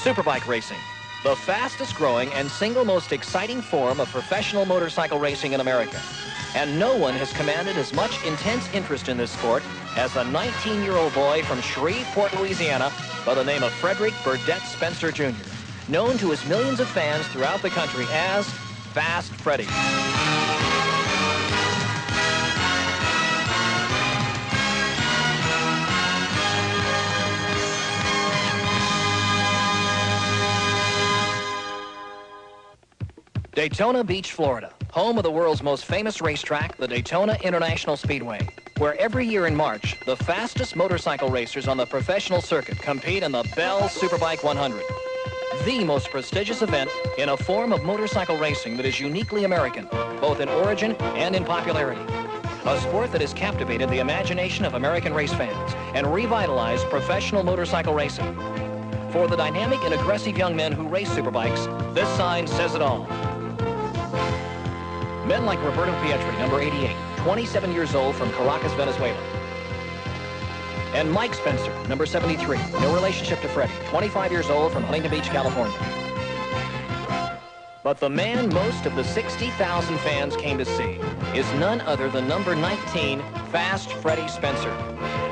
Superbike racing, the fastest growing and single most exciting form of professional motorcycle racing in America. And no one has commanded as much intense interest in this sport as a 19-year-old boy from Shreveport, Louisiana, by the name of Freddie Spencer, Jr., known to his millions of fans throughout the country as Fast Freddie. Daytona Beach, Florida, home of the world's most famous racetrack, the Daytona International Speedway, where every year in March, the fastest motorcycle racers on the professional circuit compete in the Bell Superbike 100, the most prestigious event in a form of motorcycle racing that is uniquely American, both in origin and in popularity. A sport that has captivated the imagination of American race fans and revitalized professional motorcycle racing. For the dynamic and aggressive young men who race superbikes, this sign says it all. Men like Roberto Pietri, number 88, 27 years old, from Caracas, Venezuela. And Mike Spencer, number 73, no relationship to Freddie, 25 years old, from Huntington Beach, California. But the man most of the 60,000 fans came to see is none other than number 19, Fast Freddie Spencer.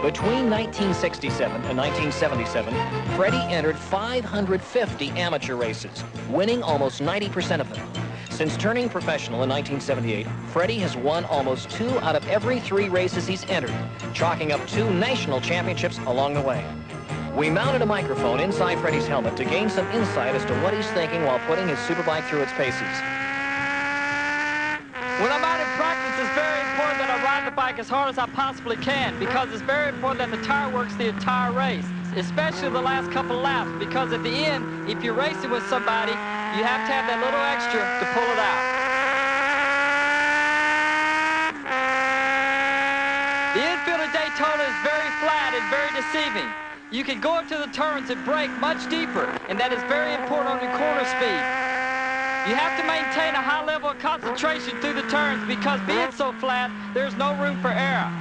Between 1967 and 1977, Freddie entered 550 amateur races, winning almost 90% of them. Since turning professional in 1978, Freddie has won almost 2 out of every 3 races he's entered, chalking up 2 national championships along the way. We mounted a microphone inside Freddie's helmet to gain some insight as to what he's thinking while putting his superbike through its paces. When I'm out in practice, it's very important that I ride the bike as hard as I possibly can, because it's very important that the tire works the entire race, especially the last couple of laps, because at the end, if you're racing with somebody, you have to have that little extra to pull it out. The infield of Daytona is very flat and very deceiving. You can go into the turns and brake much deeper, and that is very important on your corner speed. You have to maintain a high level of concentration through the turns, because being so flat, there's no room for error.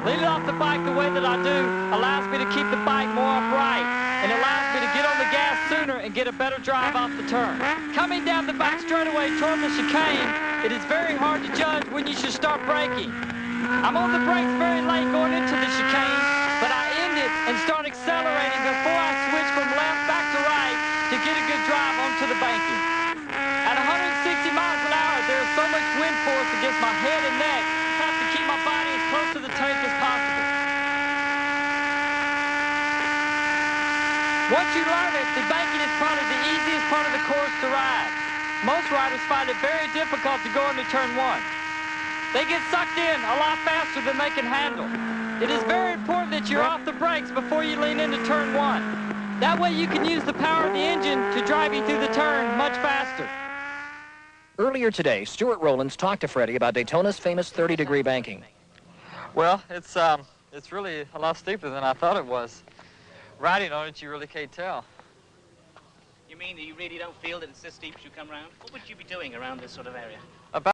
Leaning off the bike the way that I do allows me to keep the bike more upright and allows me to get on the gas sooner and get a better drive off the turn. Coming down the back straightaway toward the chicane, it is very hard to judge when you should start braking. I'm on the brakes very late going into the chicane, but I end it and start accelerating before I switch from left back to right to get a good drive onto the banking. At 160 miles an hour, there is so much wind force against my head and neck, I have to keep my body as close to the tank as possible. Once you learn it, the banking is probably the easiest part of the course to ride. Most riders find it very difficult to go into turn 1. They get sucked in a lot faster than they can handle. It is very important that you're off the brakes before you lean into turn 1. That way you can use the power of the engine to drive you through the turn much faster. Earlier today, Stuart Rowlands talked to Freddie about Daytona's famous 30-degree banking. Well, it's really a lot steeper than I thought it was. Riding on it, you really can't tell. You mean that you really don't feel that it's this steep as you come around? What would you be doing around this sort of area?